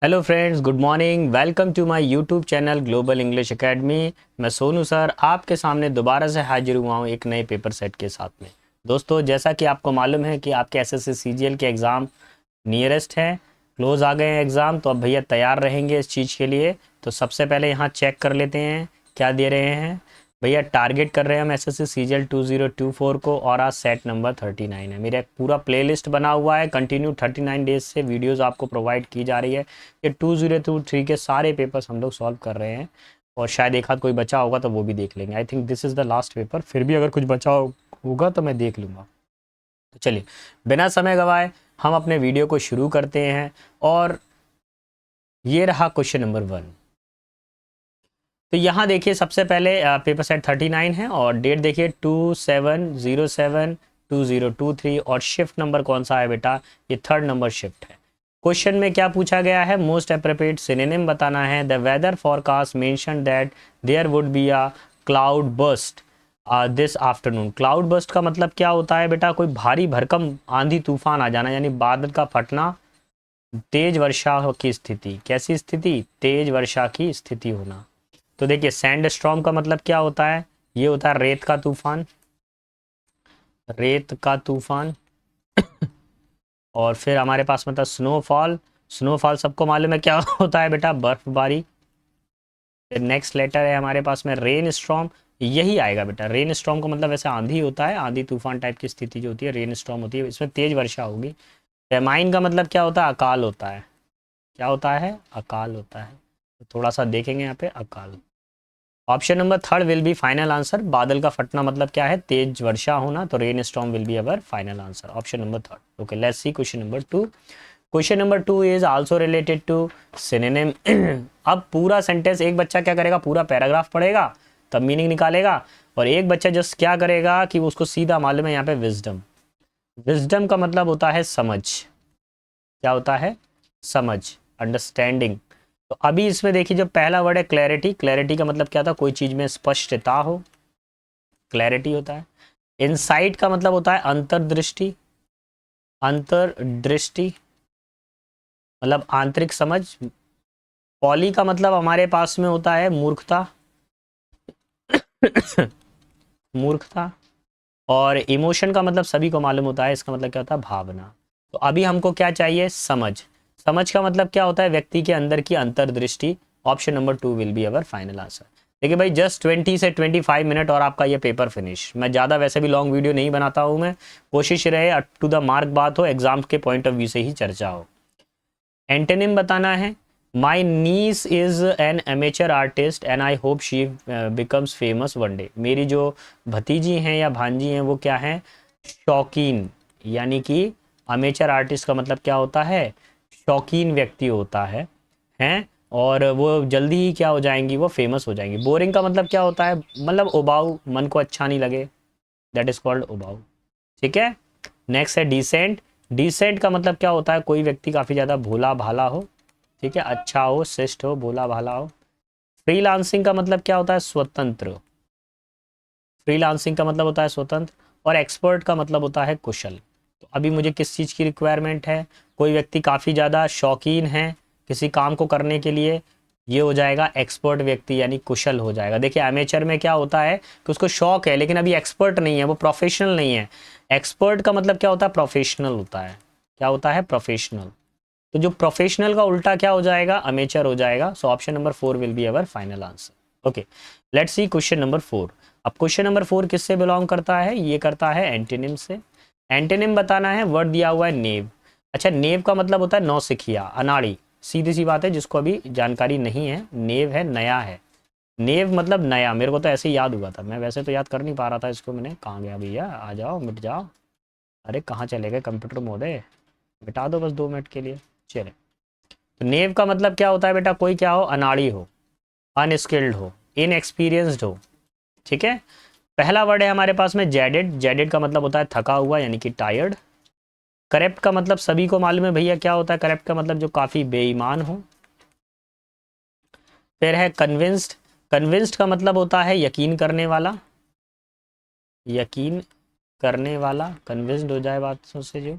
Hello friends, good morning. Welcome to my YouTube channel Global English Academy. मैं Sonu sir आपके सामने दोबारा से हाजिर हुआ हूँ एक नए पेपर सेट के साथ में। दोस्तों, जैसा कि आपको मालूम है कि आपके एसएससी सीजीएल के एग्ज़ाम नियरेस्ट हैं, क्लोज आ गए हैं एग्ज़ाम, तो अब भैया तैयार रहेंगे इस चीज़ के लिए। तो सबसे पहले यहाँ चेक कर लेते हैं क्या दे रहे हैं। भैया टारगेट कर रहे हैं हम एसएससी सीजीएल 2024 को, और आज सेट नंबर 39 है। मेरा एक पूरा प्लेलिस्ट बना हुआ है, कंटिन्यू 39 डेज से वीडियोस आपको प्रोवाइड की जा रही है। ये 2023 के सारे पेपर्स हम लोग सॉल्व कर रहे हैं, और शायद एक आध कोई बचा होगा तो वो भी देख लेंगे। I think this is the last paper, फिर भी अगर कुछ बचा होगा तो मैं देख लूँगा। तो चलिए बिना समय गवाए हम अपने वीडियो को शुरू करते हैं। और ये रहा क्वेश्चन नंबर 1। तो यहाँ देखिए, सबसे पहले पेपर सेट 39 है और डेट देखिए 2707/2023, और शिफ्ट नंबर कौन सा है बेटा? ये 3rd नंबर शिफ्ट है। क्वेश्चन में क्या पूछा गया है? मोस्ट अप्रोप्रिएट सिनोनिम बताना है। The weather forecast mention that there would be a cloud burst this afternoon. Cloud burst का मतलब क्या होता है बेटा? कोई भारी भरकम आंधी तूफान आ जाना, यानी बादल का फटना, तेज वर्षा की स्थिति। कैसी स्थिति? तेज वर्षा की स्थिति होना। तो देखिए, सैंड स्टॉर्म का मतलब क्या होता है? ये होता है रेत का तूफान, रेत का तूफान। और फिर हमारे पास मतलब स्नोफॉल। स्नोफॉल सबको मालूम है क्या होता है बेटा? बर्फबारी। फिर नेक्स्ट लेटर है हमारे पास में रेन स्टॉर्म। यही आएगा बेटा। रेन स्टॉर्म का मतलब वैसे आंधी होता है, आंधी तूफान टाइप की स्थिति जो होती है रेन स्टॉर्म होती है, इसमें तेज वर्षा होगी। फेमाइन का मतलब क्या होता है? अकाल होता है। क्या होता है? अकाल होता है। तो थोड़ा सा देखेंगे यहाँ पे, अकाल। Option number 3 will be final answer. बादल का फटना मतलब क्या है? तेज वर्षा होना। तो rain storm will be our final answer, option number 3। Okay, let's see question number 2। Question number 2 is also related to synonym. अब पूरा सेंटेंस एक बच्चा क्या करेगा? पूरा पैराग्राफ पढ़ेगा, तब मीनिंग निकालेगा। और एक बच्चा जस्ट क्या करेगा कि उसको सीधा मालूम है यहाँ पे विजडम। विजडम का मतलब होता है समझ। क्या होता है? समझ, अंडरस्टैंडिंग। तो अभी इसमें देखिए, जो पहला वर्ड है क्लैरिटी। क्लैरिटी का मतलब क्या था? कोई चीज में स्पष्टता हो, क्लैरिटी होता है। इनसाइट का मतलब होता है अंतर्दृष्टि। अंतर्दृष्टि मतलब आंतरिक समझ। पॉली का मतलब हमारे पास में होता है मूर्खता। मूर्खता। और इमोशन का मतलब सभी को मालूम होता है, इसका मतलब क्या होता है? भावना। तो अभी हमको क्या चाहिए? समझ। समझ का मतलब क्या होता है? व्यक्ति के अंदर की अंतर्दृष्टि। Option number 2 will be our final answer. देखिए भाई, जस्ट 20 से 25 मिनट और आपका ये पेपर फिनिश। मैं ज़्यादा वैसे भी लॉन्ग वीडियो नहीं बनाता हूँ मैं। कोशिश रहे टू द मार्क बात हो, एग्जाम के पॉइंट ऑफ व्यू से ही चर्चा हो। एंटोनिम बताना है। My niece is an amateur artist and I hope she becomes famous one day. मेरी जो भतीजी हैं या भांजी हैं वो क्या हैं? शौकीन। यानी कि अमेचर आर्टिस्ट का मतलब क्या होता है? शौकीन व्यक्ति होता है, हैं? और वो जल्दी ही क्या हो जाएंगी? वो फेमस हो जाएंगी। बोरिंग का मतलब क्या होता है? मतलब उबाऊ, मन को अच्छा नहीं लगे, दैट इज कॉल्ड उबाऊ। ठीक है। नेक्स्ट है डिसेंट। डिसेंट का मतलब क्या होता है? कोई व्यक्ति काफ़ी ज़्यादा भोला भाला हो, ठीक है, अच्छा हो, शिष्ट हो, भोला भाला हो। फ्रीलांसिंग का मतलब क्या होता है? स्वतंत्र। फ्रीलांसिंग का मतलब होता है स्वतंत्र। और एक्सपर्ट का मतलब होता है कुशल। तो अभी मुझे किस चीज़ की रिक्वायरमेंट है? कोई व्यक्ति काफ़ी ज़्यादा शौकीन है किसी काम को करने के लिए, ये हो जाएगा एक्सपर्ट व्यक्ति, यानी कुशल हो जाएगा। देखिए, एमेचर में क्या होता है कि उसको शौक है लेकिन अभी एक्सपर्ट नहीं है, वो प्रोफेशनल नहीं है। एक्सपर्ट का मतलब क्या होता है? प्रोफेशनल होता है। क्या होता है? प्रोफेशनल। तो जो प्रोफेशनल का उल्टा क्या हो जाएगा? अमेचर हो जाएगा। So option number 4 will be our final answer. Okay, let's see question number 4। अब क्वेश्चन नंबर 4 किससे बिलोंग करता है? ये करता है एंटोनिम से। एंटोनिम बताना है। वर्ड दिया हुआ है नेव। अच्छा, नेव का मतलब होता है नौसिखिया, अनाड़ी। सीधी सी बात है, जिसको अभी जानकारी नहीं है, नेव है नया है। नेव मतलब नया। मेरे को तो ऐसे ही याद हुआ था, मैं वैसे तो याद कर नहीं पा रहा था इसको। मैंने कहाँ गया भैया? आ जाओ, मिट जाओ। अरे कहाँ चले गए कंप्यूटर महोदय? मिटा दो बस 2 मिनट के लिए। चले। तो नेव का मतलब क्या होता है बेटा? कोई क्या हो? अनाड़ी हो, अनस्किल्ड हो, इनएक्सपीरियंस्ड हो। ठीक है। पहला वर्ड है हमारे पास में जेडेड। जेडेड का मतलब होता है थका हुआ, यानी कि टायर्ड। करेप्ट का मतलब सभी को मालूम है भैया क्या होता है? करेप्ट का मतलब जो काफी बेईमान हो। फिर है कन्विंस्ड। कन्विंस्ड का मतलब होता है यकीन करने वाला। यकीन करने वाला, कन्विंस्ड हो जाए बातों से जो।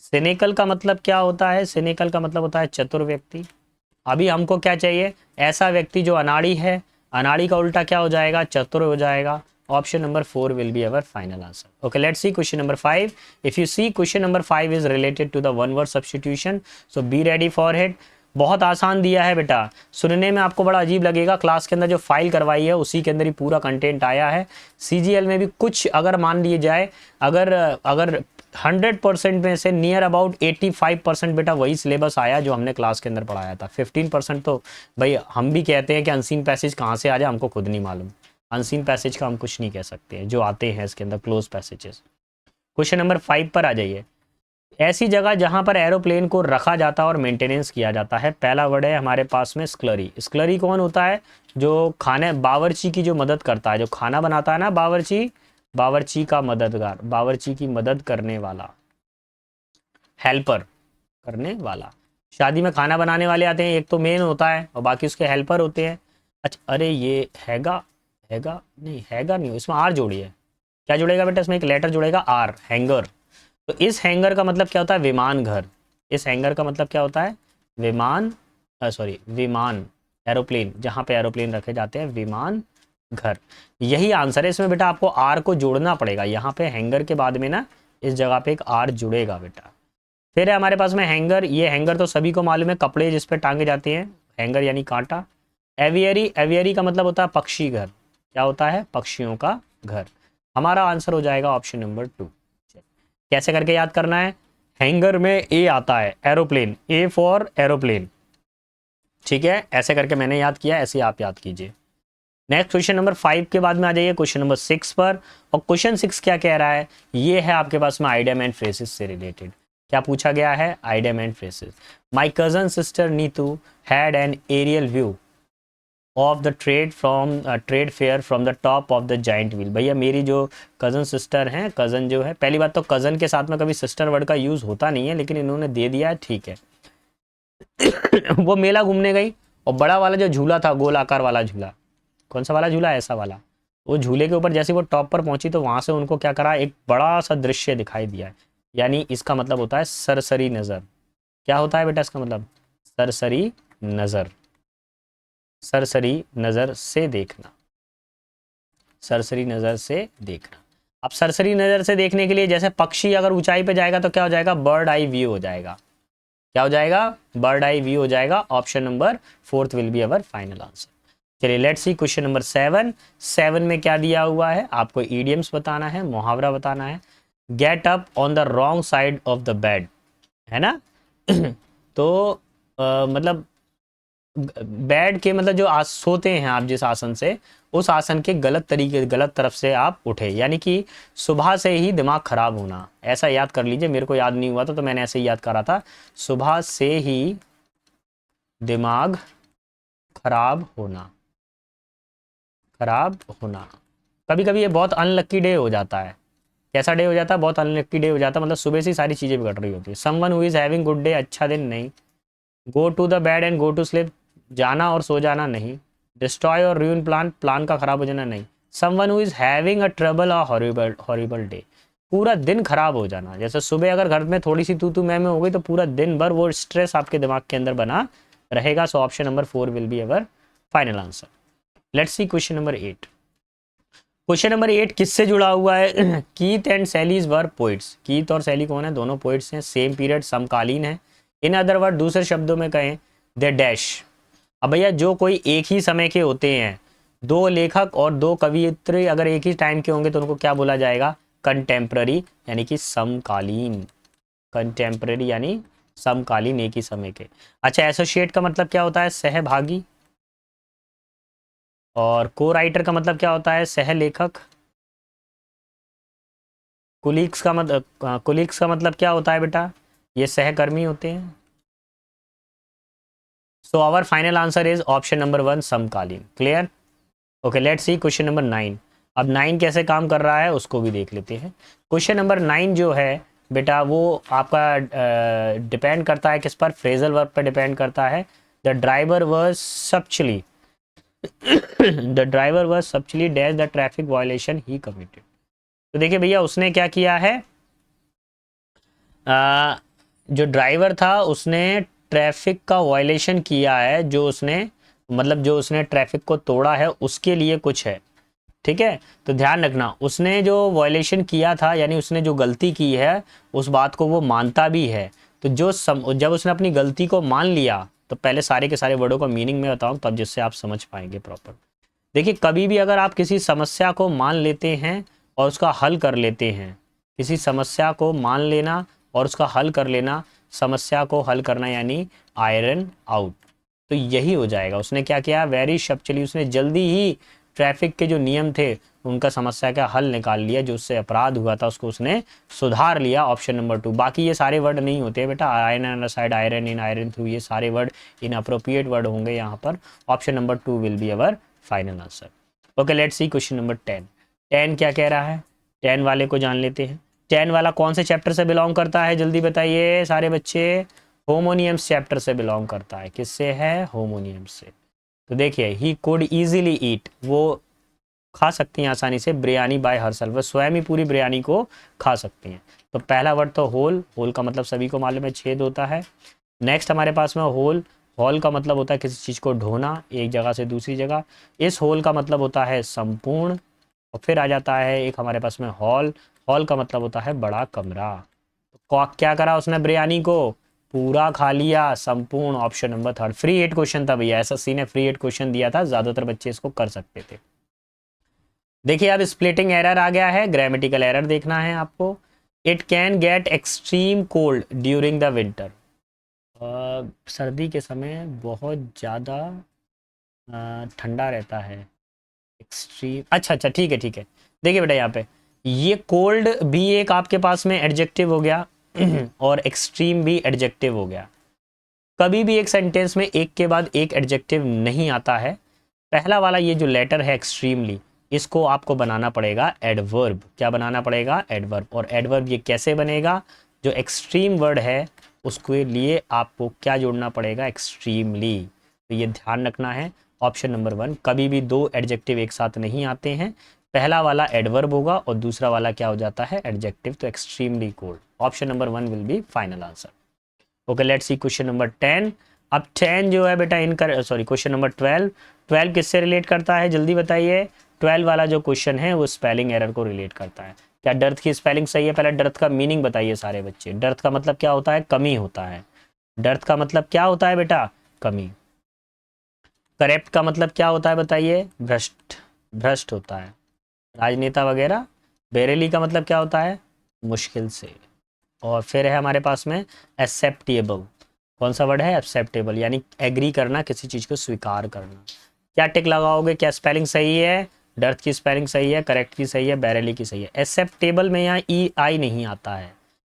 सिनिकल का मतलब क्या होता है? सिनिकल का मतलब होता है चतुर व्यक्ति। अभी हमको क्या चाहिए, ऐसा व्यक्ति जो अनाड़ी है, अनाड़ी का उल्टा क्या हो जाएगा, चतुर हो जाएगा। Option number 4 will be our final answer. Okay, let's see question number 5। If you see question number 5 is related to the one word substitution, so be ready for it. बहुत आसान दिया है बेटा, सुनने में आपको बड़ा अजीब लगेगा, क्लास के अंदर जो फाइल करवाई है उसी के अंदर ही पूरा कंटेंट आया है। सीजीएल में भी कुछ अगर मान लिए जाए, अगर अगर 100% में से नियर अबाउट 85% बेटा वही सिलेबस आया जो हमने क्लास के अंदर पढ़ाया था। 15% तो भाई हम भी कहते हैं कि अनसीन पैसेज कहाँ से आ जाए हमको खुद नहीं मालूम। अनसीन पैसेज का हम कुछ नहीं कह सकते हैं, जो आते हैं इसके अंदर क्लोज पैसेजेस। क्वेश्चन नंबर 5 पर आ जाइए। ऐसी जगह जहां पर एरोप्लेन को रखा जाता है और मेंटेनेंस किया जाता है, पहला वर्ड है हमारे पास में स्क्लरी। स्क्लरी कौन होता है, जो खाने बावर्ची की जो मदद करता है, जो खाना बनाता है ना, बावर्ची, बावर्ची का मददगार, बावर्ची की मदद करने वाला, हेल्पर करने वाला। शादी में खाना बनाने वाले आते हैं, एक तो मेन होता है और बाकी उसके हेल्पर होते हैं। अच्छा, अरे ये हैगा, हैगा नहीं, हैगा नहीं, इसमें आर जोड़िए। क्या जुड़ेगा बेटा, इसमें एक लेटर जुड़ेगा आर, हैंगर। तो इस हैंगर का मतलब क्या होता है, विमान घर। इस हैंगर का मतलब क्या होता है, विमान, सॉरी विमान, एरोप्लेन, जहां पे एरोप्लेन रखे जाते हैं, विमान घर। यही आंसर है। इसमें बेटा आपको आर को जोड़ना पड़ेगा, यहाँ पे हैंगर के बाद में ना इस जगह पे एक आर जुड़ेगा बेटा। फिर है हमारे पास में हैंगर। ये हैंगर तो सभी को मालूम है, कपड़े जिस पे टांगे जाते हैं, हैंगर यानी कांटा। एवियरी, एवियरी का मतलब होता है पक्षी घर। क्या होता है, पक्षियों का घर। हमारा आंसर हो जाएगा ऑप्शन नंबर 2। कैसे करके याद करना है, हैंगर में ए आता है, एरोप्लेन, ए फॉर एरोप्लेन, ठीक है। ऐसे करके मैंने याद किया, ऐसे आप याद कीजिए। नेक्स्ट क्वेश्चन नंबर 5 के बाद में आ जाइए क्वेश्चन नंबर 6 पर। और क्वेश्चन 6 क्या कह रहा है, ये है आपके पास में आइडियम एंड फ्रेसेस से रिलेटेड। क्या पूछा गया है, idiom and phrases. My cousin sister Neetu had an aerial view of the trade fair from the top of the giant wheel. भैया मेरी जो कज़न सिस्टर हैं, कज़न जो है, पहली बात तो कज़न के साथ में कभी सिस्टर वर्ड का यूज़ होता नहीं है, लेकिन इन्होंने दे दिया है, ठीक है। वो मेला घूमने गई और बड़ा वाला जो झूला था, गोल आकार वाला झूला, कौन सा वाला झूला, ऐसा वाला, वो झूले के ऊपर जैसे वो टॉप पर पहुंची तो वहां से उनको क्या करा, एक बड़ा सा दृश्य दिखाई दिया है। यानी इसका मतलब होता है सरसरी नज़र। क्या होता है बेटा इसका मतलब, सरसरी नज़र, सरसरी नज़र से देखना, सरसरी नज़र से देखना। अब सरसरी नज़र से देखने के लिए जैसे पक्षी अगर ऊंचाई पे जाएगा तो क्या हो जाएगा, बर्ड आई व्यू हो जाएगा। क्या हो जाएगा, बर्ड आई व्यू हो जाएगा। Option number 4 will be our final answer. चलिए लेट्स सी क्वेश्चन नंबर 7। 7 में क्या दिया हुआ है, आपको इडियम्स बताना है, मुहावरा बताना है। Get up on the wrong side of the bed, है ना। तो मतलब बेड के मतलब जो सोते हैं आप जिस आसन से, उस आसन के गलत तरीके, गलत तरफ से आप उठे, यानी कि सुबह से ही दिमाग खराब होना। ऐसा याद कर लीजिए, मेरे को याद नहीं हुआ तो मैंने ऐसे ही याद करा था, सुबह से ही दिमाग खराब होना, खराब होना। कभी कभी ये बहुत अनलक्की डे हो जाता है। कैसा डे हो जाता है, बहुत अनलक्की डे हो जाता है, मतलब सुबह से ही सारी चीज़ें बिगड़ रही होती है। Someone who is having good day, अच्छा दिन नहीं। Go to the bed and go to sleep, जाना और सो जाना नहीं। डिस्ट्रॉय और रूइन प्लान, प्लान का खराब हो जाना नहीं। Someone who is having a trouble और हॉरिबल हॉरिबल डे, पूरा दिन खराब हो जाना। जैसे सुबह अगर घर में थोड़ी सी तू मैं हो गई तो पूरा दिन भर वो स्ट्रेस आपके दिमाग के अंदर बना रहेगा। So option number 4 will be our final answer. Let's see question number 8। Question number 8 किससे जुड़ा हुआ है, Keith and सैलीज were poets. Keith और सैली कौन है, दोनों पोइट्स हैं, सेम पीरियड, समकालीन है। इन अदर वर्ड, दूसरे शब्दों में कहें, दे डैश। अब भैया जो कोई एक ही समय के होते हैं, दो लेखक और दो कवियत्री अगर एक ही टाइम के होंगे तो उनको क्या बोला जाएगा, कंटेम्प्ररी, यानी कि समकालीन। कंटेम्प्ररी यानी समकालीन, एक ही समय के। अच्छा, एसोसिएट का मतलब क्या होता है, सहभागी। और को राइटर का मतलब क्या होता है, सह लेखक। कुलीग्स का मतलब, कुलीग्स का मतलब क्या होता है बेटा, ये सहकर्मी होते हैं। So our final answer is option number 1, समकालीन। Clear. Okay, let's see question number 9। अब 9 कैसे काम कर रहा है उसको भी देख लेते हैं। क्वेश्चन नंबर 9 जो है बेटा, वो आपका डिपेंड करता है किस पर, फ्रेजल वर्ब पर डिपेंड करता है। The driver was subsequently, the driver was subsequently dash the traffic violation he committed. तो देखिए भैया उसने क्या किया है, जो ड्राइवर था उसने ट्रैफिक का वायलेशन किया है, जो उसने मतलब जो उसने ट्रैफिक को तोड़ा है उसके लिए कुछ है, ठीक है। तो ध्यान रखना, उसने जो वायलेशन किया था यानी उसने जो गलती की है उस बात को वो मानता भी है। तो जब उसने अपनी गलती को मान लिया, तो पहले सारे के सारे वर्डों का मीनिंग मैं बताऊं तब जिससे आप समझ पाएंगे प्रॉपर। देखिए, कभी भी अगर आप किसी समस्या को मान लेते हैं और उसका हल कर लेते हैं, किसी समस्या को मान लेना और उसका हल कर लेना, समस्या को हल करना यानी आयरन आउट, तो यही हो जाएगा। उसने क्या किया, वेरी शब्चली, उसने जल्दी ही ट्रैफिक के जो नियम थे उनका समस्या का हल निकाल लिया, जो उससे अपराध हुआ था उसको उसने सुधार लिया। Option number 2। बाकी ये सारे वर्ड नहीं होते बेटा, iron on the side, iron in, iron through, ये सारे वर्ड इनअप्रोप्रिएट वर्ड होंगे यहाँ पर। Option number 2 will be our final answer. Okay, let's see question number 10। 10 क्या कह रहा है, 10 वाले को जान लेते हैं। 10 वाला कौन से चैप्टर से बिलोंग करता है, जल्दी बताइए सारे बच्चे। होमोनियम्स चैप्टर से बिलोंग करता है। किससे है, होमोनियम्स से। तो देखिए, ही कुड इजीली ईट, वो खा सकती हैं आसानी से, बिरयानी बाय हरसेल्फ, वह स्वयं ही पूरी बिरयानी को खा सकती हैं। तो पहला वर्ड तो होल, होल का मतलब सभी को मालूम है छेद होता है। नेक्स्ट हमारे पास में होल, हॉल का मतलब होता है किसी चीज़ को ढोना एक जगह से दूसरी जगह। इस होल का मतलब होता है संपूर्ण। और फिर आ जाता है एक हमारे पास में हॉल, हॉल का मतलब होता है बड़ा कमरा। तो क्या करा उसने, बिरयानी को पूरा खा लिया, संपूर्ण। Option number 3। Free hit question था भैया, एसएससी ने फ्री हिट क्वेश्चन दिया था, ज्यादातर बच्चे इसको कर सकते थे। देखिए अब स्प्लिटिंग एरर आ गया है, ग्रामेटिकल एरर देखना है आपको। It can get extreme cold during the winter, सर्दी के समय बहुत ज़्यादा ठंडा रहता है। एक्सट्रीम, अच्छा अच्छा, ठीक है ठीक है। देखिए बेटा यहाँ पे ये कोल्ड भी एक आपके पास में एडजेक्टिव हो गया और एक्सट्रीम भी एडजेक्टिव हो गया। कभी भी एक सेंटेंस में एक के बाद एक एडजेक्टिव नहीं आता है। पहला वाला ये जो लेटर है एक्सट्रीमली, इसको आपको बनाना पड़ेगा एडवर्ब। क्या बनाना पड़ेगा, एडवर्ब। और एडवर्ब ये कैसे बनेगा, जो एक्सट्रीम वर्ड है उसके लिए आपको क्या जोड़ना पड़ेगा, एक्सट्रीमली। तो ये ध्यान रखना है। ऑप्शन नंबर 1, कभी भी दो एडजेक्टिव एक साथ नहीं आते हैं। पहला वाला एडवर्ब होगा और दूसरा वाला क्या हो जाता है, एडजेक्टिव। तो extremely cold, option number 1 will be final answer. Okay, let's see question number 10। अब 10 जो है बेटा इनका, सॉरी क्वेश्चन नंबर 12। 12 किससे रिलेट करता है, जल्दी बताइए। 12 वाला जो क्वेश्चन है वो स्पेलिंग एरर को रिलेट करता है। क्या डर्थ की स्पेलिंग सही है, पहले डर्थ का मीनिंग बताइए सारे बच्चे। डर्थ का मतलब क्या होता है, कमी होता है। डर्थ का मतलब क्या होता है बेटा, कमी। करेक्ट का मतलब क्या होता है बताइए, भ्रष्ट, भ्रष्ट होता है, राजनेता वगैरह। बेरेली का मतलब क्या होता है, मुश्किल से। और फिर है हमारे पास में एक्सेप्टेबल, कौन सा वर्ड है, एक्सेप्टेबल, यानी एग्री करना, किसी चीज़ को स्वीकार करना। क्या टिक लगाओगे, क्या स्पेलिंग सही है, डर्थ की स्पेलिंग सही है, करेक्ट की सही है, बैरेली की सही है। एक्सेप्टेबल में यहाँ ई आई नहीं आता है,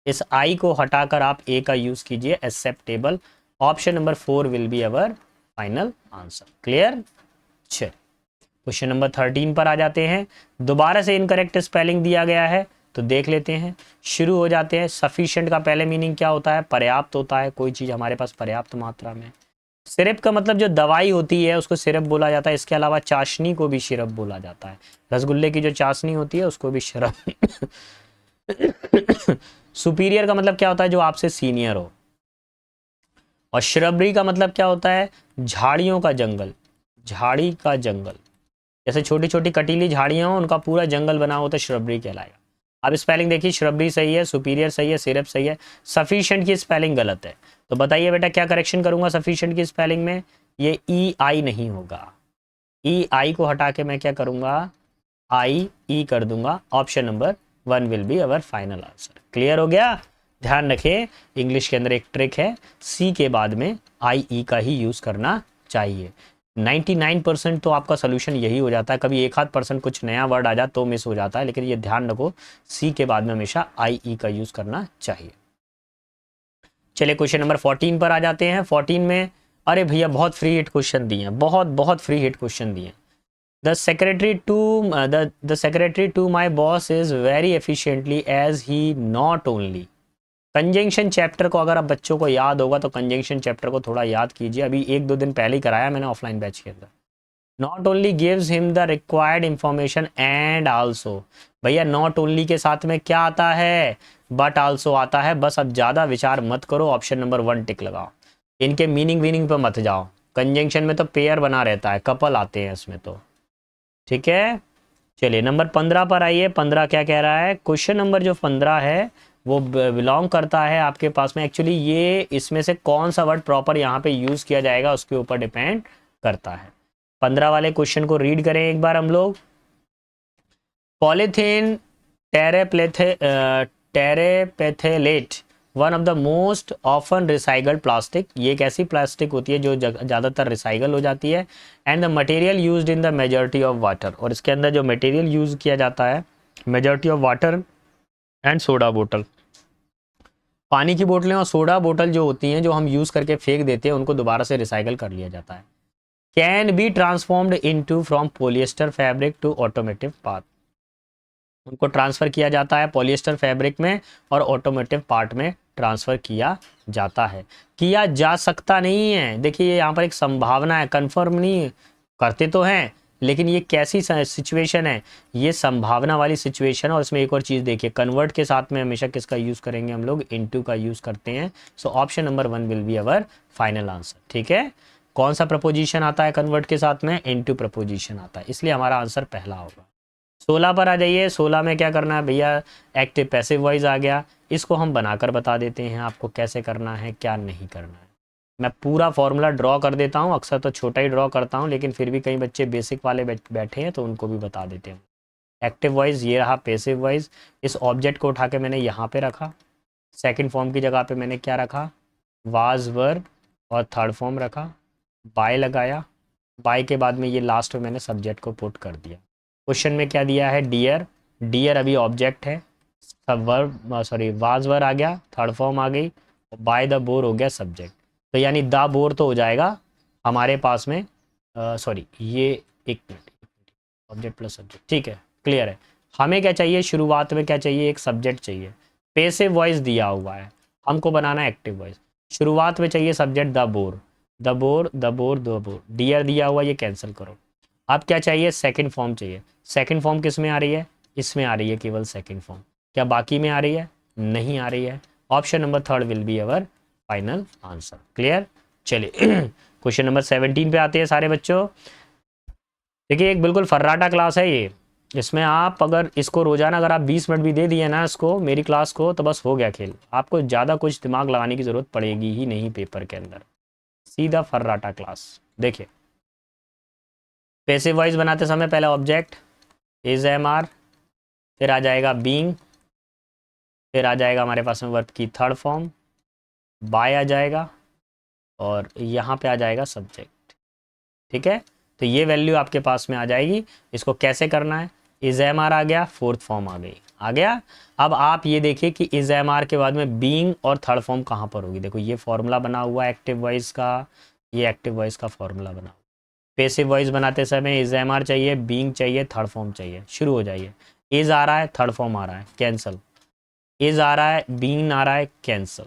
इस आई को हटाकर आप ए का यूज़ कीजिए, acceptable. Option number 4 will be our final answer. Clear. चलिए क्वेश्चन नंबर 13 पर आ जाते हैं। दोबारा से इनकरेक्ट स्पेलिंग दिया गया है, तो देख लेते हैं। शुरू हो जाते हैं। सफिशिएंट का पहले मीनिंग क्या होता है, पर्याप्त होता है, कोई चीज़ हमारे पास पर्याप्त मात्रा में। सिरप का मतलब जो दवाई होती है उसको सिरप बोला जाता है। इसके अलावा चाशनी को भी सिरप बोला जाता है। रसगुल्ले की जो चाशनी होती है उसको भी सिरप। सुपीरियर का मतलब क्या होता है, जो आपसे सीनियर हो। और श्रबरी का मतलब क्या होता है, झाड़ियों का जंगल, झाड़ी का जंगल। जैसे छोटी छोटी कटीली झाड़ियां हो, उनका पूरा जंगल बना हो तो श्रबरी कहलाएगा। अब स्पेलिंग देखिए, श्रबरी सही है, सुपीरियर सही है, सिरप सही है, सफिशिएंट की स्पेलिंग गलत है। तो बताइए बेटा क्या करेक्शन करूंगा सफिशिएंट की स्पेलिंग में, ये ई आई नहीं होगा। ई आई को हटा के मैं क्या करूंगा, आई ई कर दूंगा। Option number 1 will be our final answer. Clear हो गया। ध्यान रखें, इंग्लिश के अंदर एक ट्रिक है, सी के बाद में आई ई का ही यूज करना चाहिए। 99% तो आपका सोल्यूशन यही हो जाता है। कभी एक आध परसेंट कुछ नया वर्ड आ जाए तो मिस हो जाता है, लेकिन ये ध्यान रखो, सी के बाद में हमेशा आई ई का यूज करना चाहिए। चलिए क्वेश्चन नंबर 14 पर आ जाते हैं। 14 में, अरे भैया बहुत फ्री हिट क्वेश्चन दिए हैं, बहुत बहुत फ्री हिट क्वेश्चन दिए हैं। The secretary to the secretary to my boss is very efficiently as he not only। Conjunction chapter को अगर आप बच्चों को याद होगा तो कंजंक्शन चैप्टर को थोड़ा याद कीजिए, अभी 1-2 दिन पहले ही कराया मैंने ऑफलाइन बैच के अंदर। Not only gives him the required information and also, भैया नॉट ओनली के साथ में क्या आता है, बट आल्सो आता है। बस अब ज़्यादा विचार मत करो, ऑप्शन नंबर 1 टिक लगाओ। इनके मीनिंग वीनिंग पे मत जाओ, कंजंक्शन में तो पेयर बना रहता है, कपल आते हैं इसमें तो, ठीक है। चलिए नंबर 15 पर आइए। 15 क्या कह रहा है, क्वेश्चन नंबर जो 15 है वो बिलोंग करता है आपके पास में, एक्चुअली ये इसमें से कौन सा वर्ड प्रॉपर यहाँ पे यूज किया जाएगा उसके ऊपर डिपेंड करता है। 15 वाले क्वेश्चन को रीड करें एक बार हम लोग। Polythene terephthalate one of the most often recycled plastic, ये एक ऐसी प्लास्टिक होती है जो ज़्यादातर रिसाइकल हो जाती है। And the material used in the majority of water, और इसके अंदर जो मटेरियल यूज़ किया जाता है majority of water and soda बोतल। पानी की बोतलें और सोडा बोतल जो होती हैं जो हम यूज़ करके फेंक देते हैं उनको दोबारा से रिसाइकल कर लिया जाता है। Can be transformed into from polyester fabric to automotive part, उनको ट्रांसफ़र किया जाता है पॉलिएस्टर फैब्रिक में और ऑटोमेटिव पार्ट में ट्रांसफ़र किया जाता है। किया जा सकता नहीं है, देखिए यहाँ पर एक संभावना है, कंफर्म नहीं है, करते तो हैं लेकिन ये कैसी सिचुएशन है, ये संभावना वाली सिचुएशन है। और इसमें एक और चीज़ देखिए, कन्वर्ट के साथ में हमेशा किसका यूज़ करेंगे हम लोग, इनटू का यूज़ करते हैं। So option number 1 will be our final answer, ठीक है। कौन सा प्रपोजिशन आता है कन्वर्ट के साथ में, इनटू प्रपोजिशन आता है, इसलिए हमारा आंसर पहला होगा। 16 पर आ जाइए। 16 में क्या करना है भैया, एक्टिव पैसिव वॉइस आ गया, इसको हम बनाकर बता देते हैं आपको कैसे करना है क्या नहीं करना है। मैं पूरा फॉर्मूला ड्रॉ कर देता हूँ, अक्सर तो छोटा ही ड्रॉ करता हूँ लेकिन फिर भी कई बच्चे बेसिक वाले बैठे हैं तो उनको भी बता देते हैं। एक्टिव वॉइस ये रहा, पैसिव वॉइस, इस ऑब्जेक्ट को उठा के मैंने यहाँ पे रखा, सेकंड फॉर्म की जगह पे मैंने क्या रखा, वाज वर, और थर्ड फॉर्म रखा, बाय लगाया, बाय के बाद में ये लास्ट में मैंने सब्जेक्ट को पुट कर दिया। क्वेश्चन में क्या दिया है, डियर, डियर अभी ऑब्जेक्ट है, सब वर्ब सॉरी वाज वर आ गया, थर्ड फॉर्म आ गई, बाय द बोर हो गया सब्जेक्ट। तो यानी द बोर तो हो जाएगा हमारे पास में, सॉरी ये एक मिनट, ऑब्जेक्ट प्लस सब्जेक्ट, ठीक है क्लियर है। हमें क्या चाहिए, शुरुआत में क्या चाहिए, एक सब्जेक्ट चाहिए, पैसिव वॉइस दिया हुआ है, हमको बनाना है एक्टिव वॉइस। शुरुआत में चाहिए subject the bore, the bore the bore the bore, dear दिया हुआ ये कैंसिल करो। अब क्या चाहिए, सेकंड फॉर्म चाहिए। सेकंड फॉर्म किस में आ रही है, इसमें आ रही है केवल सेकंड फॉर्म, क्या बाकी में आ रही है, नहीं आ रही है। Option number 3 will be our final answer, clear. चलिए क्वेश्चन नंबर 17 पे आते हैं सारे बच्चों। देखिए एक बिल्कुल फर्राटा क्लास है ये, इसमें आप अगर इसको रोजाना अगर आप 20 मिनट भी दे दिए ना इसको, मेरी क्लास को, तो बस हो गया खेल, आपको ज़्यादा कुछ दिमाग लगाने की ज़रूरत पड़ेगी ही नहीं पेपर के अंदर, सीधा फर्राटा क्लास। देखिए पैसिव वॉइस बनाते समय पहला ऑब्जेक्ट इज एम आर, फिर आ जाएगा बीइंग, फिर आ जाएगा हमारे पास में वर्ब की थर्ड फॉर्म, बाय आ जाएगा, और यहाँ पे आ जाएगा सब्जेक्ट, ठीक है। तो ये वैल्यू आपके पास में आ जाएगी। इसको कैसे करना है, इज एम आर आ गया, फोर्थ फॉर्म आ गई, आ गया। अब आप ये देखिए कि इज एम आर के बाद में बीइंग और थर्ड फॉर्म कहाँ पर होगी, देखो ये फॉर्मूला बना हुआ है एक्टिव वॉइस का, ये एक्टिव वॉइस का फॉर्मूला बना। पैसिव वॉइस बनाते समय इज एम आर चाहिए, बीइंग चाहिए, थर्ड फॉर्म चाहिए, शुरू हो जाइए। इज आ रहा है, थर्ड फॉर्म आ रहा है, कैंसल। इज आ रहा है, बीइंग आ रहा है, कैंसल,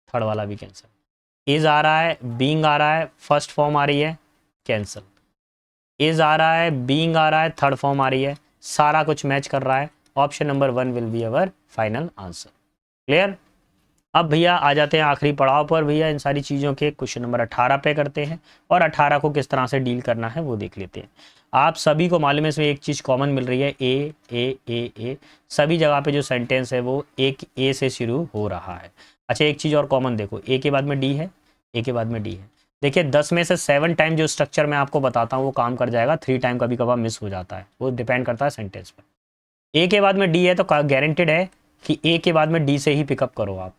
थर्ड वाला भी कैंसल। इज आ रहा है, बीइंग आ रहा है, फर्स्ट फॉर्म आ रही है, कैंसल। इज आ रहा है, बीइंग आ रहा है, थर्ड फॉर्म आ रही है, सारा कुछ मैच कर रहा है। Option number 1 will be our final answer, clear. अब भैया आ जाते हैं आखिरी पड़ाव पर भैया इन सारी चीज़ों के, क्वेश्चन नंबर 18 पे करते हैं, और 18 को किस तरह से डील करना है वो देख लेते हैं। आप सभी को मालूम है इसमें एक चीज़ कॉमन मिल रही है, ए, सभी जगह पे जो सेंटेंस है वो एक ए से शुरू हो रहा है। अच्छा एक चीज़ और कॉमन देखो, ए के बाद में डी है, ए के बाद में डी है। देखिए 10 में से 7 टाइम जो स्ट्रक्चर मैं आपको बताता हूँ वो काम कर जाएगा, 3 टाइम कभी कभार मिस हो जाता है, वो डिपेंड करता है सेंटेंस पर। ए के बाद में डी है तो गारंटेड है कि ए के बाद में डी से ही पिकअप करो आप।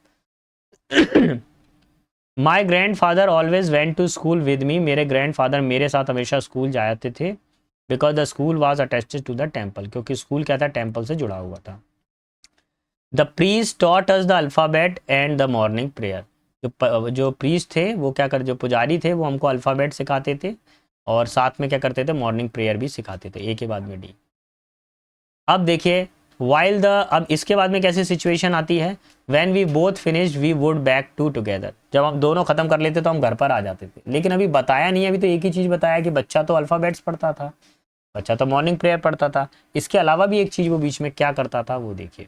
My grandfather always went to school with me, मेरे ग्रैंड फादर मेरे साथ हमेशा स्कूल जाते थे, because the school was attached to the temple, क्योंकि स्कूल क्या था, टेम्पल से जुड़ा हुआ था। The priest taught us the alphabet and the morning prayer, जो प्रीस्ट थे वो क्या कर, जो पुजारी थे वो हमको अल्फ़ाबेट सिखाते थे और साथ में क्या करते थे, मॉर्निंग प्रेयर भी सिखाते थे। ए के बाद में डी। अब देखिए वाइल द, अब इसके बाद में कैसी सिचुएशन आती है, when we both finished we would back to together, जब हम दोनों खत्म कर लेते तो हम घर पर आ जाते थे। लेकिन अभी बताया नहीं, अभी तो एक ही चीज़ बताया कि बच्चा तो अल्फ़ाबेट्स पढ़ता था, बच्चा तो मॉर्निंग प्रेयर पढ़ता था, इसके अलावा भी एक चीज़ वो बीच में क्या करता था वो देखिए।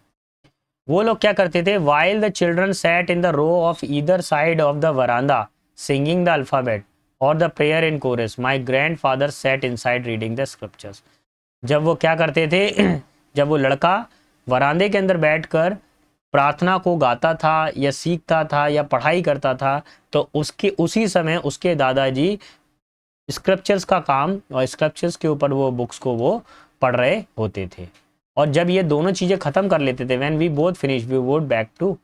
वो लोग क्या करते थे, while the children sat in the row of either side of the veranda singing the alphabet और the prayer in chorus, my grandfather set inside reading the scriptures. जब वो क्या करते थे जब वो लड़का वरांदे के अंदर बैठकर प्रार्थना को गाता था या सीखता था या पढ़ाई करता था, तो उसके उसी समय उसके दादाजी स्क्रिप्चर्स का काम और स्क्रिप्चर्स के ऊपर वो बुक्स को वो पढ़ रहे होते थे। और जब ये दोनों चीज़ें ख़त्म कर लेते थे, when we both finish we would back to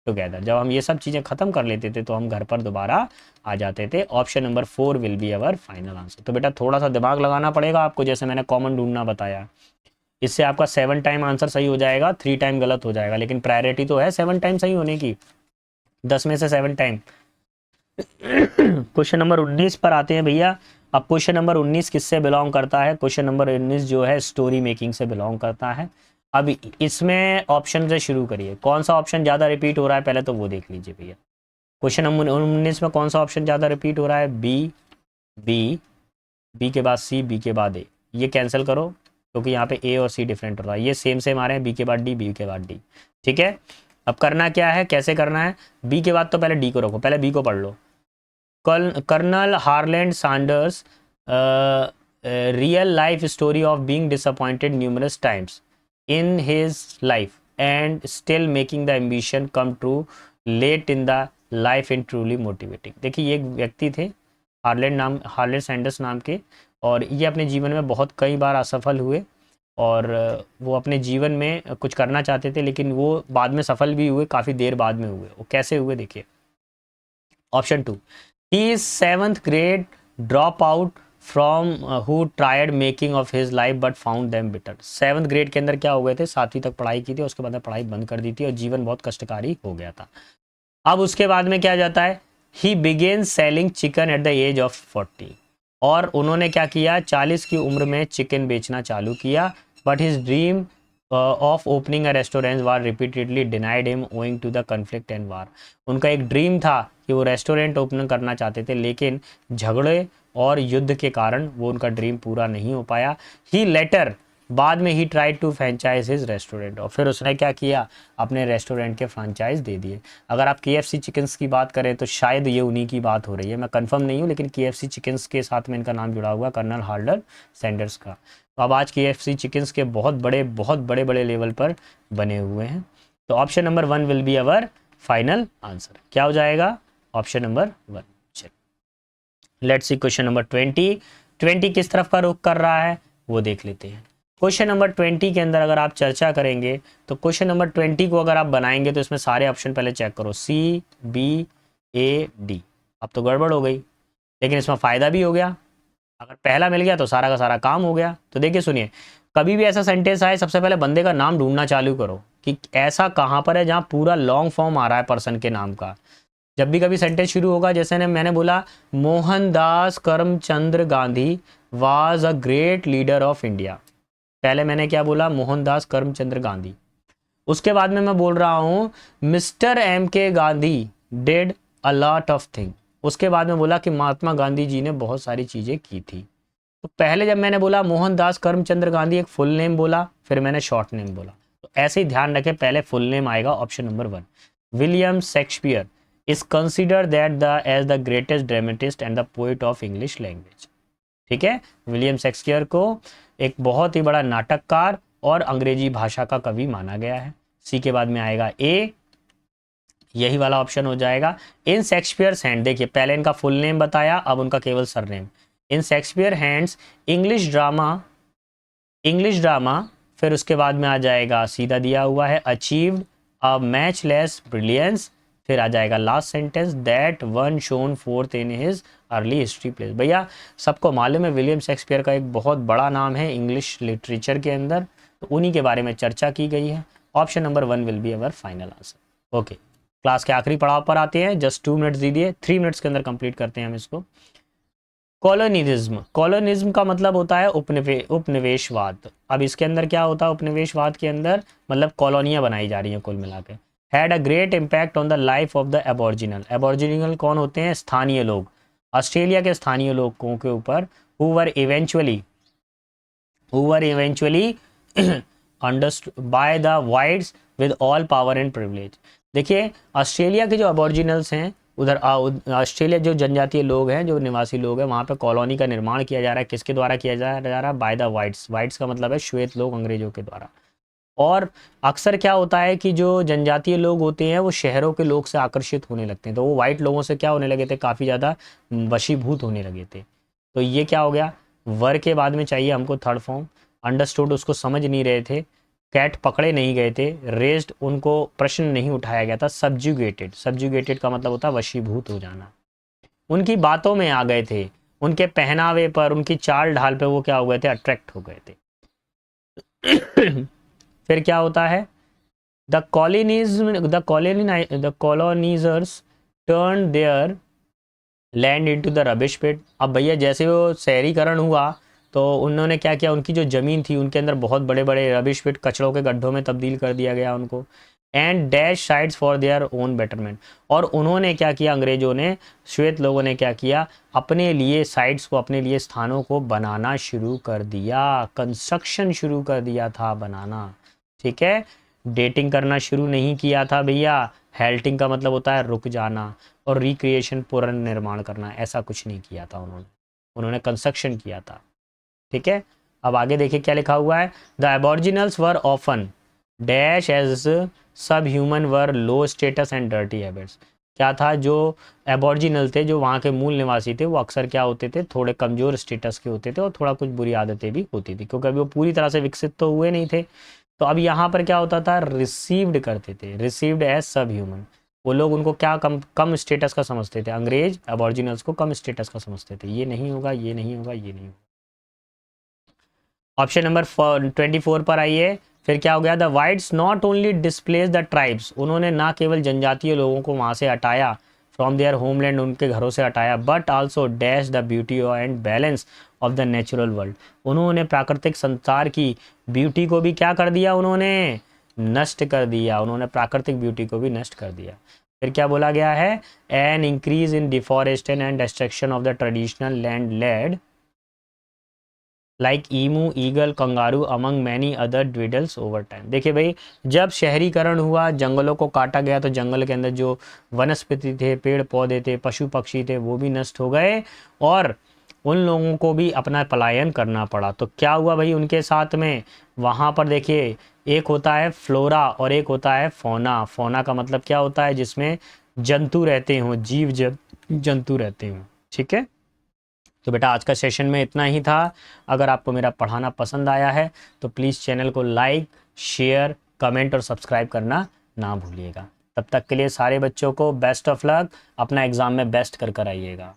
together, जब हम ये सब चीज़ें ख़त्म कर लेते थे तो हम घर पर दोबारा आ जाते थे। Option number 4 will be our final answer. तो बेटा थोड़ा सा दिमाग लगाना पड़ेगा आपको, जैसे मैंने कॉमन ढूंढना बताया। इससे आपका 7 टाइम आंसर सही हो जाएगा, 3 टाइम गलत हो जाएगा, लेकिन प्रायोरिटी तो है 7 टाइम सही होने की, 10 में से 7 टाइम। क्वेश्चन नंबर 19 पर आते हैं भैया। अब क्वेश्चन नंबर 19 किससे बिलोंग करता है? क्वेश्चन नंबर 19 जो है स्टोरी मेकिंग से बिलोंग करता है। अब इसमें ऑप्शन से शुरू करिए, कौन सा ऑप्शन ज़्यादा रिपीट हो रहा है पहले तो वो देख लीजिए भैया। क्वेश्चन नंबर 19 में कौन सा ऑप्शन ज़्यादा रिपीट हो रहा है? बी, बी, बी के बाद सी, बी के बाद ए। ये कैंसिल करो क्योंकि यहाँ पे ए और सी डिफरेंट हो रहा है, ये सेम सेम आ रहे हैं, बी के बाद डी, बी के बाद डी। ठीक है, अब करना क्या है, कैसे करना है? बी के बाद तो पहले डी को रखो, पहले बी को पढ़ लो। Colonel Harland Sanders real life story of being disappointed numerous times in his life and still making the ambition come true late in the life in truly motivating. देखिए ये एक व्यक्ति थे हार्लैंड सैंडर्स नाम के, और ये अपने जीवन में बहुत कई बार असफल हुए, और वो अपने जीवन में कुछ करना चाहते थे लेकिन वो बाद में सफल भी हुए, काफ़ी देर बाद में हुए। वो कैसे हुए देखिए। Option 2, he is 7th grade drop out from who tried making of his life but found them bitter. 7th grade के अंदर क्या हो गए थे, 7वीं तक पढ़ाई की थी, उसके बाद में पढ़ाई बंद कर दी थी और जीवन बहुत कष्टकारी हो गया था। अब उसके बाद में क्या जाता है, he began selling chicken at the age of 40, और उन्होंने क्या किया, 40 की उम्र में चिकन बेचना चालू किया। But his dream of opening a restaurant was repeatedly denied him owing to the conflict and war. उनका एक ड्रीम था कि वो रेस्टोरेंट ओपन करना चाहते थे, लेकिन झगड़े और युद्ध के कारण वो उनका ड्रीम पूरा नहीं हो पाया। ही लेटर, बाद में ही tried to franchise his restaurant, और फिर उसने क्या किया, अपने रेस्टोरेंट के फ्रेंचाइज दे दिए। अगर आप KFC चिकन्स की बात करें तो शायद ये उन्हीं की बात हो रही है, मैं कंफर्म नहीं हूँ, लेकिन KFC चिकन्स के साथ में इनका नाम जुड़ा हुआ, कर्नल हार्लैंड सैंडर्स का। तो अब आज KFC चिकन्स के बहुत बड़े बड़े लेवल पर बने हुए हैं। तो option number 1 will be our final answer. क्या हो जाएगा? Option number 1। Let's see question number 20 किस तरफ का रुख कर रहा है वो देख लेते हैं। क्वेश्चन नंबर 20 के अंदर अगर आप चर्चा करेंगे तो क्वेश्चन नंबर 20 को अगर आप बनाएंगे तो इसमें सारे ऑप्शन पहले चेक करो, C, B, A, D। अब तो गड़बड़ हो गई, लेकिन इसमें फ़ायदा भी हो गया। अगर पहला मिल गया तो सारा का सारा काम हो गया। तो देखिए सुनिए, कभी भी ऐसा सेंटेंस आए सबसे पहले बंदे का नाम ढूंढना चालू करो कि ऐसा कहाँ पर है जहाँ पूरा लॉन्ग फॉर्म आ रहा है पर्सन के नाम का। जब भी कभी सेंटेंस शुरू होगा, जैसे मैंने बोला Mohandas Karamchand Gandhi was a great leader of India, पहले मैंने क्या बोला, मोहनदास करमचंद गांधी। उसके बाद में मैं बोल रहा हूँ mister MK Gandhi did a lot of thing, उसके बाद में बोला कि महात्मा गांधी जी ने बहुत सारी चीज़ें की थी। तो पहले जब मैंने बोला मोहनदास करमचंद गांधी, एक फुल नेम बोला, फिर मैंने शॉर्ट नेम बोला। तो ऐसे ही ध्यान रखें, पहले फुल नेम आएगा, option number 1। William Shakespeare is considered that as the greatest dramatist and the poet of English language। ठीक है, विलियम शेक्सपियर को एक बहुत ही बड़ा नाटककार और अंग्रेजी भाषा का कवि माना गया है। सी के बाद में आएगा A, यही वाला ऑप्शन हो जाएगा। इन शेक्सपियर्स हैंड, देखिए पहले इनका फुल नेम बताया, अब उनका केवल surname. In Shakespeare hands English drama, फिर उसके बाद में आ जाएगा सीधा दिया हुआ है अचीव्ड अ मैचलेस ब्रिलियंस, फिर आ जाएगा last sentence that one shown fourth in his early history place. भैया सबको मालूम है विलियम शेक्सपियर का एक बहुत बड़ा नाम है इंग्लिश लिटरेचर के अंदर, तो उन्हीं के बारे में चर्चा की गई है। Option number 1 will be our final answer. Okay, class के आखिरी पड़ाव पर आते हैं, जस्ट 2 मिनट्स दीजिए, 3 मिनट्स के अंदर कंप्लीट करते हैं हम इसको। कॉलोनिज्म का मतलब होता है उपनिवेशवाद। अब इसके अंदर क्या होता है, उपनिवेशवाद के अंदर मतलब कॉलोनियाँ बनाई जा रही हैं कुल मिला के। Had a great impact on the life of the aboriginal. Aboriginal कौन होते हैं? स्थानीय लोग, ऑस्ट्रेलिया के स्थानीय लोगों के ऊपर। Who were eventually understood by the whites with all power and privilege. देखिए ऑस्ट्रेलिया के जो एबॉर्जिनल्स हैं उधर ऑस्ट्रेलिया जो जनजातीय लोग हैं, जो निवासी लोग हैं, वहाँ पे कॉलोनी का निर्माण किया जा रहा है। किसके द्वारा किया जा रहा है? Bye the whites. वाइट्स का मतलब है श्वेत लोग, अंग्रेजों के द्वारा। और अक्सर क्या होता है कि जो जनजातीय लोग होते हैं वो शहरों के लोग से आकर्षित होने लगते हैं, तो वो वाइट लोगों से क्या होने लगे थे? काफ़ी ज़्यादा वशीभूत होने लगे थे। तो ये क्या हो गया? वर के बाद में चाहिए हमको थर्ड फॉर्म। अंडरस्टूड, उसको समझ नहीं रहे थे। कैट, पकड़े नहीं गए थे। रेज्ड, उनको प्रश्न नहीं उठाया गया था। सब्जुगेटेड, सब्जुगेटेड का मतलब होता है वशीभूत हो जाना। उनकी बातों में आ गए थे, उनके पहनावे पर, उनकी चाल ढाल पे वो क्या हो गए थे? अट्रैक्ट हो गए थे। फिर क्या होता है? The colonisers turn their land into the rubbish pit. अब भैया जैसे वो शहरीकरण हुआ तो उन्होंने क्या किया? उनकी जो ज़मीन थी उनके अंदर बहुत बड़े बड़े रबिश पिट, कचड़ों के गड्ढों में तब्दील कर दिया गया उनको। And dash sides for their own betterment. और उन्होंने क्या किया? अंग्रेजों ने, श्वेत लोगों ने क्या किया? अपने लिए साइड्स को, अपने लिए स्थानों को बनाना शुरू कर दिया। कंस्ट्रक्शन शुरू कर दिया था, बनाना। ठीक है, डेटिंग करना शुरू नहीं किया था भैया। हेल्टिंग का मतलब होता है रुक जाना, और रिक्रिएशन, पुनर्निर्माण करना, ऐसा कुछ नहीं किया था उन्होंने। उन्होंने कंस्ट्रक्शन किया था। ठीक है, अब आगे देखिए क्या लिखा हुआ है। The aboriginals were often dash as subhuman were low status and dirty habits. क्या था? जो एबॉर्जिनल थे, जो वहाँ के मूल निवासी थे, वो अक्सर क्या होते थे? थोड़े कमज़ोर स्टेटस के होते थे और थोड़ा कुछ बुरी आदतें भी होती थी, क्योंकि अभी वो पूरी तरह से विकसित तो हुए नहीं थे। तो अब यहाँ पर क्या होता था? रिसीव्ड करते थे, रिसीव्ड एज सब ह्यूमन। वो लोग उनको क्या कम कम स्टेटस का समझते थे? अंग्रेज एबॉर्जिनल्स को कम स्टेटस का समझते थे। ये नहीं होगा, ये नहीं होगा, ये नहीं होगा। ऑप्शन नंबर 24 पर आइए। फिर क्या हो गया? The whites not only displace the tribes. उन्होंने ना केवल जनजातीय लोगों को वहाँ से हटाया, फ्रॉम देयर होमलैंड, उनके घरों से हटाया, but also dash the beauty and balance of the natural world. उन्होंने प्राकृतिक संसार की ब्यूटी को भी क्या कर दिया? उन्होंने नष्ट कर दिया। उन्होंने प्राकृतिक ब्यूटी को भी नष्ट कर दिया। फिर क्या बोला गया है? An increase in deforestation and destruction of the traditional land led like emu, eagle, kangaroo among many other dwindles over time. देखिए भाई, जब शहरीकरण हुआ, जंगलों को काटा गया, तो जंगल के अंदर जो वनस्पति थे, पेड़ पौधे थे, पशु पक्षी थे, वो भी नष्ट हो गए, और उन लोगों को भी अपना पलायन करना पड़ा। तो क्या हुआ भाई उनके साथ में? वहाँ पर देखिए, एक होता है फ्लोरा और एक होता है फोना। फोना का मतलब क्या होता है? जिसमें जंतु रहते हों, जीव जंतु रहते हों। ठीक है, तो बेटा आज का सेशन में इतना ही था। अगर आपको मेरा पढ़ाना पसंद आया है तो प्लीज़ चैनल को लाइक, शेयर, कमेंट और सब्सक्राइब करना ना भूलिएगा। तब तक के लिए सारे बच्चों को बेस्ट ऑफ लक। अपना एग्ज़ाम में बेस्ट कर कर आइएगा।